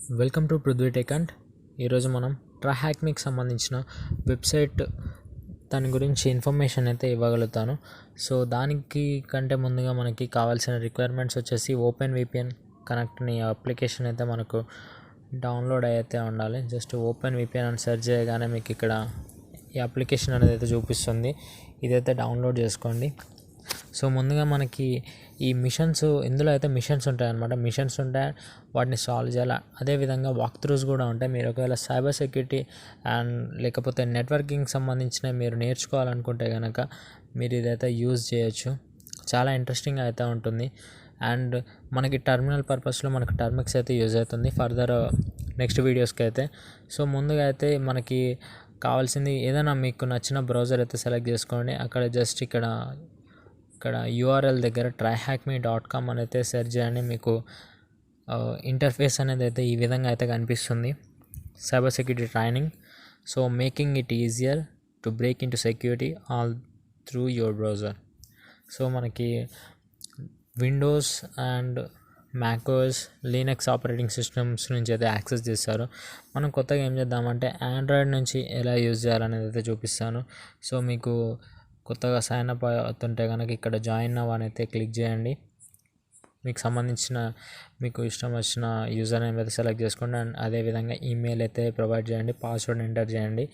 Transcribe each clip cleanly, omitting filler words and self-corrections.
Welcome to Prithvi టెక్హంట్. ఈరోజు మనం ట్రైహాక్మేకి సంబంధించిన వెబ్సైట్ దాని గురించి ఇన్ఫర్మేషన్ అయితే ఇవ్వగలుగుతాను. సో దానికి కంటే ముందుగా మనకి కావాల్సిన రిక్వైర్మెంట్స్ వచ్చేసి ఓపెన్విపిఎన్ కనెక్ట్ని అప్లికేషన్ అయితే మనకు డౌన్లోడ్ అయితే ఉండాలి. జస్ట్ ఓపెన్విపిఎన్ అని సెర్చ్ చేయగానే మీకు ఇక్కడ ఈ అప్లికేషన్ అనేది అయితే చూపిస్తుంది. ఇదైతే డౌన్లోడ్ చేసుకోండి. సో ముందుగా మనకి ఈ మిషన్స్ ఇందులో అయితే మిషన్స్ ఉంటాయన్నమాట. మిషన్స్ ఉంటాయి, వాటిని సాల్వ్ చేయాలి. అదేవిధంగా వాక్థ్రూస్ కూడా ఉంటాయి. మీరు ఒకవేళ సైబర్ సెక్యూరిటీ అండ్ లేకపోతే నెట్వర్కింగ్ సంబంధించిన మీరు నేర్చుకోవాలనుకుంటే కనుక మీరు ఇదైతే యూజ్ చేయొచ్చు. చాలా ఇంట్రెస్టింగ్ అయితే ఉంటుంది. అండ్ మనకి టర్మినల్ పర్పస్లో మనకు టర్మిక్స్ అయితే యూజ్ అవుతుంది ఫర్దర్ నెక్స్ట్ వీడియోస్కి అయితే. సో ముందుగా అయితే మనకి కావాల్సింది ఏదైనా మీకు నచ్చిన బ్రౌజర్ అయితే సెలెక్ట్ చేసుకోండి. అక్కడ జస్ట్ ఇక్కడ యూఆర్ఎల్ దగ్గర tryhackme.com అని అయితే సెర్చ్ చేయండి. మీకు ఇంటర్ఫేస్ అనేది అయితే ఈ విధంగా అయితే కనిపిస్తుంది. Cyber security training, so making it easier to break into security all through your browser. So మనకి Windows and macOS Linux operating systems నుంచి అయితే యాక్సెస్ చేస్తారు. మనం కొత్తగా ఏం చేద్దామంటే ఆండ్రాయిడ్ నుంచి ఎలా యూజ్ చేయాలనేది అయితే చూపిస్తాను. సో మీకు కొత్తగా సైన్ అప్ అవుతుంటే కనుక ఇక్కడ జాయిన్ నౌ అని అయితే క్లిక్ చేయండి. మీకు సంబంధించిన మీకు ఇష్టం వచ్చిన యూజర్ నేమ్ అయితే సెలెక్ట్ చేసుకోండి. అండ్ అదేవిధంగా ఈమెయిల్ అయితే ప్రొవైడ్ చేయండి, పాస్వర్డ్ ఎంటర్ చేయండి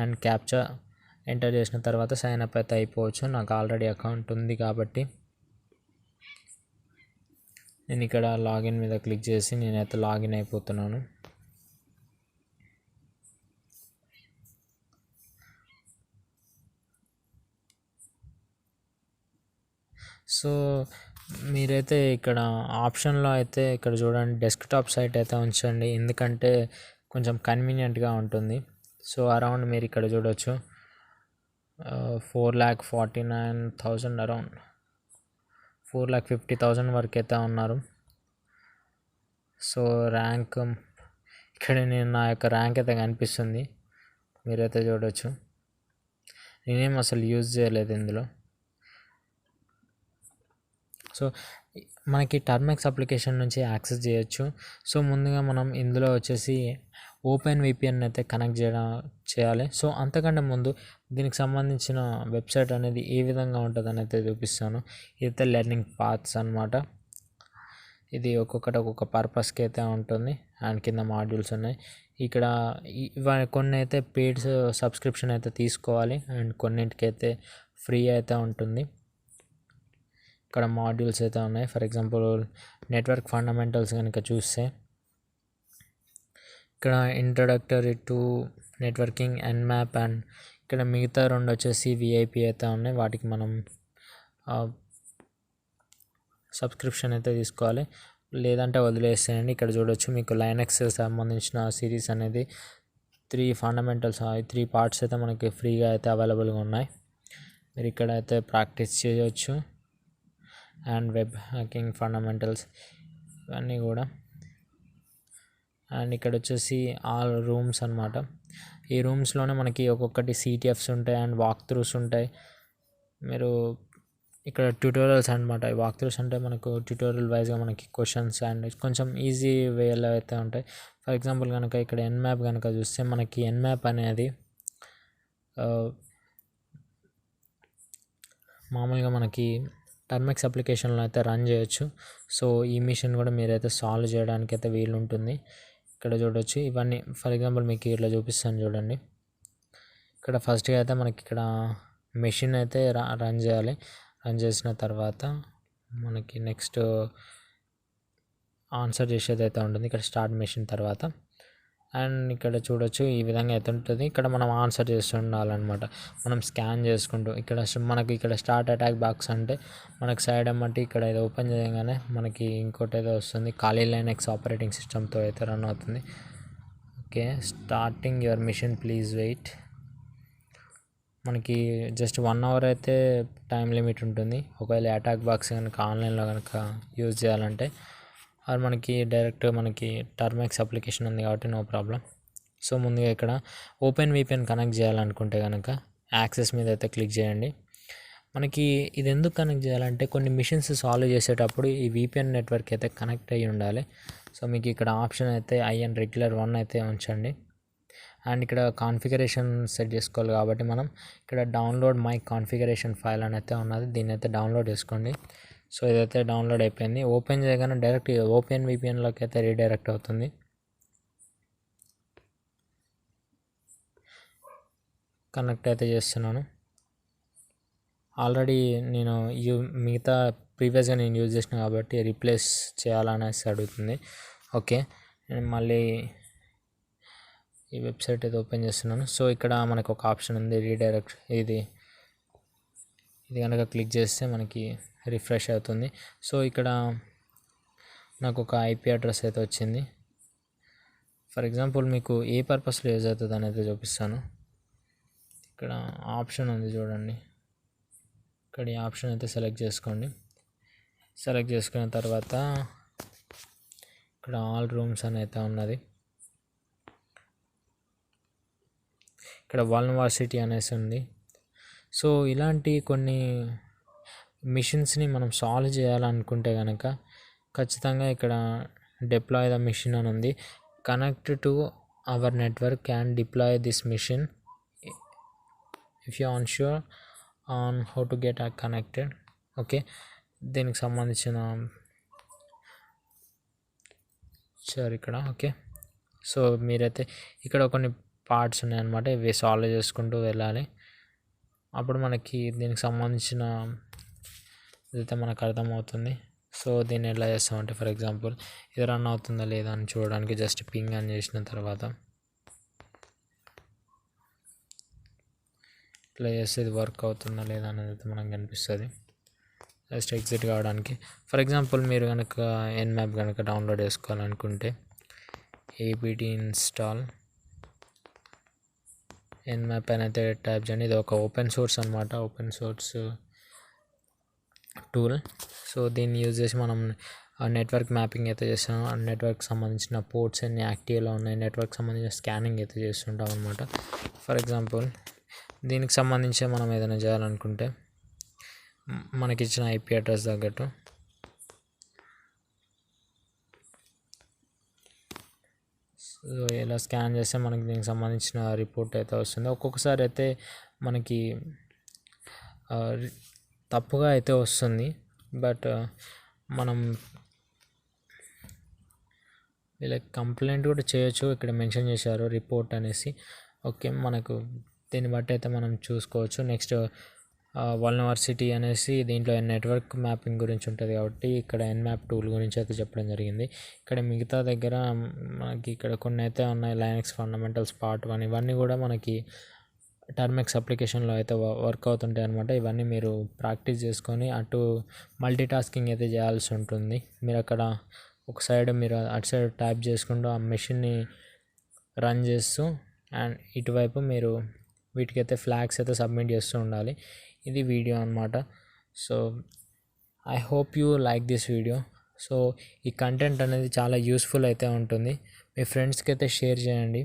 అండ్ క్యాప్చా ఎంటర్ చేసిన తర్వాత సైన్ అప్ అయితే అయిపోవచ్చు. నాకు ఆల్రెడీ అకౌంట్ ఉంది కాబట్టి నేను ఇక్కడ లాగిన్ మీద క్లిక్ చేసి నేనైతే లాగిన్ అయిపోతున్నాను. సో మీరైతే ఇక్కడ ఆప్షన్లో అయితే ఇక్కడ చూడండి, డెస్క్టాప్ సైట్ అయితే ఉంచండి, ఎందుకంటే కొంచెం కన్వీనియంట్గా ఉంటుంది. సో అరౌండ్ మీరు ఇక్కడ చూడవచ్చు 4,49,000 అరౌండ్ 4,50,000 వరకు అయితే ఉన్నారు. సో ర్యాంక్ ఇక్కడ నేను నా యొక్క ర్యాంక్ అయితే కనిపిస్తుంది, మీరైతే చూడవచ్చు. నేనేం అసలు యూజ్ చేయలేదు ఇందులో. సో మనకి టర్మెక్స్ అప్లికేషన్ నుంచి యాక్సెస్ చేయొచ్చు. సో ముందుగా మనం ఇందులో వచ్చేసి ఓపెన్విపిఎన్ అయితే కనెక్ట్ చేయాలి. సో అంతకంటే ముందు దీనికి సంబంధించిన వెబ్సైట్ అనేది ఏ విధంగా ఉంటుందని అయితే చూపిస్తాను. ఇదైతే లెర్నింగ్ పాత్స్ అనమాట. ఇది ఒక్కొక్కటి ఒక్కొక్క పర్పస్కి అయితే ఉంటుంది అండ్ కింద మాడ్యూల్స్ ఉన్నాయి. ఇక్కడ కొన్ని అయితే పెయిడ్ సబ్స్క్రిప్షన్ అయితే తీసుకోవాలి అండ్ కొన్నింటికైతే ఫ్రీ అయితే ఉంటుంది. ఇక్కడ మాడ్యూల్స్ అయితే ఉన్నాయి. ఫర్ ఎగ్జాంపుల్ నెట్వర్క్ ఫండమెంటల్స్ కనుక చూస్తే ఇక్కడ introductory to networking map and ఇక్కడ మిగతా రెండు వచ్చేసి విఐపి అయితే ఉన్నాయి. వాటికి మనం సబ్స్క్రిప్షన్ అయితే తీసుకోవాలి, లేదంటే వదిలేసేయండి. ఇక్కడ చూడొచ్చు మీకు లైనక్స్ సంబంధించిన సిరీస్ అనేది 3 ఫండమెంటల్స్ 3 పార్ట్స్ అయితే మనకి ఫ్రీగా అయితే అవైలబుల్గా ఉన్నాయి. మీరు ఇక్కడ అయితే ప్రాక్టీస్ చేయవచ్చు. అండ్ వెబ్ హ్యాకింగ్ ఫండమెంటల్స్ ఇవన్నీ కూడా. అండ్ ఇక్కడ వచ్చేసి ఆల్ రూమ్స్ అనమాట. ఈ రూమ్స్లోనే మనకి ఒక్కొక్కటి సిటిఎఫ్స్ ఉంటాయి అండ్ వాక్థ్రూస్ ఉంటాయి. మీరు ఇక్కడ ట్యూటోరియల్స్ అనమాట. ఈ వాక్థ్రూస్ అంటే మనకు ట్యూటోరియల్ వైజ్గా మనకి క్వశ్చన్స్ అండ్ కొంచెం ఈజీ వేలో అయితే ఉంటాయి. ఫర్ ఎగ్జాంపుల్ కనుక ఇక్కడ మ్యాప్ కనుక చూస్తే మనకి మ్యాప్ అనేది మామూలుగా మనకి టర్మెక్స్ అప్లికేషన్లో అయితే రన్ చేయొచ్చు. సో ఈ మిషన్ కూడా మీరైతే సాల్వ్ చేయడానికి అయితే వీలు ఉంటుంది. ఇక్కడ చూడొచ్చు ఇవన్నీ. ఫర్ ఎగ్జాంపుల్ మీకు ఇట్లా చూపిస్తాను చూడండి. ఇక్కడ ఫస్ట్గా అయితే మనకి ఇక్కడ మెషిన్ అయితే రన్ చేయాలి. రన్ చేసిన తర్వాత మనకి నెక్స్ట్ ఆన్సర్ చేసేది అయితే ఉంటుంది ఇక్కడ స్టార్ట్ మెషిన్ తర్వాత. అండ్ ఇక్కడ చూడొచ్చు ఈ విధంగా అయితే ఉంటుంది. ఇక్కడ మనం ఆన్సర్ చేస్తూ ఉండాలన్నమాట. మనం స్కాన్ చేసుకుంటూ మనకి ఇక్కడ స్టార్ట్ అటాక్ బాక్స్ అంటే మనకి సైడ్ అమ్మటి ఇక్కడ ఇది ఓపెన్ చేయగానే మనకి ఇంకోటి ఏదో వస్తుంది. ఖాళీ లైనక్స్ ఆపరేటింగ్ సిస్టమ్తో అయితే రన్ అవుతుంది. Okay, starting your mission please wait. మనకి జస్ట్ 1 అవర్ అయితే టైం లిమిట్ ఉంటుంది ఒకవేళ అటాక్ బాక్స్ కనుక ఆన్లైన్లో కనుక యూజ్ చేయాలంటే. అది మనకి డైరెక్ట్ మనకి టర్మెక్స్ అప్లికేషన్ ఉంది కాబట్టి నో ప్రాబ్లం. సో ముందుగా ఇక్కడ ఓపెన్విపిఎన్ కనెక్ట్ చేయాలనుకుంటే కనుక యాక్సెస్ మీద అయితే క్లిక్ చేయండి. మనకి ఇది ఎందుకు కనెక్ట్ చేయాలంటే కొన్ని మిషన్స్ సాల్వ్ చేసేటప్పుడు ఈ విపిఎన్ నెట్వర్క్ అయితే కనెక్ట్ అయ్యి ఉండాలి. సో మీకు ఇక్కడ ఆప్షన్ అయితే ఐఎన్ రెగ్యులర్ 1 అయితే ఉంచండి. అండ్ ఇక్కడ కాన్ఫిగరేషన్ సెట్ చేసుకోవాలి కాబట్టి మనం ఇక్కడ డౌన్లోడ్ మై కాన్ఫిగరేషన్ ఫైల్ అని అయితే ఉన్నది, దీన్ని అయితే డౌన్లోడ్ చేసుకోండి. సో ఇదైతే డౌన్లోడ్ అయిపోయింది. ఓపెన్ చేయగానే డైరెక్ట్ ఓపెన్ విపిఎన్లోకి అయితే రీడైరెక్ట్ అవుతుంది. కనెక్ట్ అయితే చేస్తున్నాను. ఆల్రెడీ నేను మిగతా ప్రీవియస్గా నేను యూజ్ చేసిన కాబట్టి రీప్లేస్ చేయాలనేసి అడుగుతుంది. ఓకే, నేను మళ్ళీ ఈ వెబ్సైట్ అయితే ఓపెన్ చేస్తున్నాను. సో ఇక్కడ మనకు ఒక ఆప్షన్ ఉంది రీడైరెక్ట్, ఇది కనుక క్లిక్ చేస్తే మనకి రిఫ్రెష్ అవుతుంది. సో ఇక్కడ నాకు ఒక ఐపీ అడ్రస్ అయితే వచ్చింది. ఫర్ ఎగ్జాంపుల్ మీకు ఏ పర్పస్లో యూజ్ అవుతుంది అనేది చూపిస్తాను. ఇక్కడ ఆప్షన్ ఉంది చూడండి, ఇక్కడ ఈ ఆప్షన్ అయితే సెలెక్ట్ చేసుకోండి. సెలెక్ట్ చేసుకున్న తర్వాత ఇక్కడ ఆల్ రూమ్స్ అని అయితే ఉన్నది. ఇక్కడ వల్నరబిలిటీ అనేసి ఉంది. సో ఇలాంటి కొన్ని మిషన్స్ని మనం సాల్వ్ చేయాలనుకుంటే కనుక ఖచ్చితంగా ఇక్కడ డిప్లాయ్ ద మిషన్ అని ఉంది. Connect to our network and deploy this mission if you unsure on how to get connected. Okay, దీనికి సంబంధించిన ఇక్కడ ఓకే. సో మీరైతే ఇక్కడ కొన్ని పార్ట్స్ ఉన్నాయన్నమాట, ఇవి సాల్వ్ చేసుకుంటూ వెళ్ళాలి. అప్పుడు మనకి దీనికి సంబంధించిన ఇదైతే మనకు అర్థమవుతుంది. సో దీన్ని ఎలా చేస్తామంటే ఫర్ ఎగ్జాంపుల్ ఇది రన్ అవుతుందా లేదా అని చూడడానికి జస్ట్ పింగ్ అని చేసిన తర్వాత ఇట్లా చేస్తే ఇది వర్క్ అవుతుందా లేదా అనేది అయితే మనకు కనిపిస్తుంది. జస్ట్ ఎగ్జిట్ కావడానికి. ఫర్ ఎగ్జాంపుల్ మీరు కనుక ఎన్మ్యాప్ కనుక డౌన్లోడ్ చేసుకోవాలనుకుంటే ఏబిటి ఇన్స్టాల్ ఎన్మ్యాప్ అని అయితే ట్యాప్ చేయండి. ఇది ఒక ఓపెన్ సోర్స్ అనమాట, ఓపెన్ సోర్స్ టూల్. సో దీన్ని యూజ్ చేసి మనం నెట్వర్క్ మ్యాపింగ్ అయితే చేస్తాం. నెట్వర్క్ సంబంధించిన పోర్ట్స్ అన్ని యాక్టివ్లో ఉన్నాయి, నెట్వర్క్ సంబంధించిన స్కానింగ్ అయితే చేస్తుంటాం అనమాట. ఫర్ ఎగ్జాంపుల్ దీనికి సంబంధించి మనం ఏదైనా చేయాలనుకుంటే మనకిచ్చిన ఐపీ అడ్రస్ తగ్గట్టు సో ఇలా స్కాన్ చేస్తే మనకి దీనికి సంబంధించిన రిపోర్ట్ అయితే వస్తుంది. ఒక్కొక్కసారి అయితే మనకి తప్పుగా అయితే వస్తుంది, బట్ మనం వీళ్ళకి కంప్లైంట్ కూడా చేయొచ్చు. ఇక్కడ మెన్షన్ చేశారు రిపోర్ట్ అనేసి. ఓకే, మనకు దీన్ని బట్టి అయితే మనం చూసుకోవచ్చు. నెక్స్ట్ వల్నరబిలిటీ అనేసి దీంట్లో నెట్వర్క్ మ్యాపింగ్ గురించి ఉంటుంది కాబట్టి ఇక్కడ ఎన్మ్యాప్ టూల్ గురించి అయితే చెప్పడం జరిగింది. ఇక్కడ మిగతా దగ్గర మనకి ఇక్కడ కొన్ని అయితే ఉన్నాయి, లైనక్స్ ఫండమెంటల్స్ పార్ట్ 1 ఇవన్నీ కూడా మనకి టర్మెక్స్ అప్లికేషన్లో అయితే వర్క్ అవుతుంటాయి అనమాట. ఇవన్నీ మీరు ప్రాక్టీస్ చేసుకొని అటు మల్టీ టాస్కింగ్ అయితే చేయాల్సి ఉంటుంది. మీరు అక్కడ ఒక సైడ్ మీరు అటు సైడ్ ట్యాప్ చేసుకుంటూ ఆ మెషిన్ని రన్ చేస్తూ అండ్ ఇటువైపు మీరు వీటికైతే ఫ్లాగ్స్ అయితే సబ్మిట్ చేస్తూ ఉండాలి. ఇది వీడియో అనమాట. So I hope you like this video. So ఈ కంటెంట్ అనేది చాలా యూస్ఫుల్ అయితే ఉంటుంది. మీ ఫ్రెండ్స్కి అయితే షేర్ చేయండి.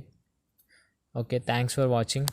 Okay, thanks for watching.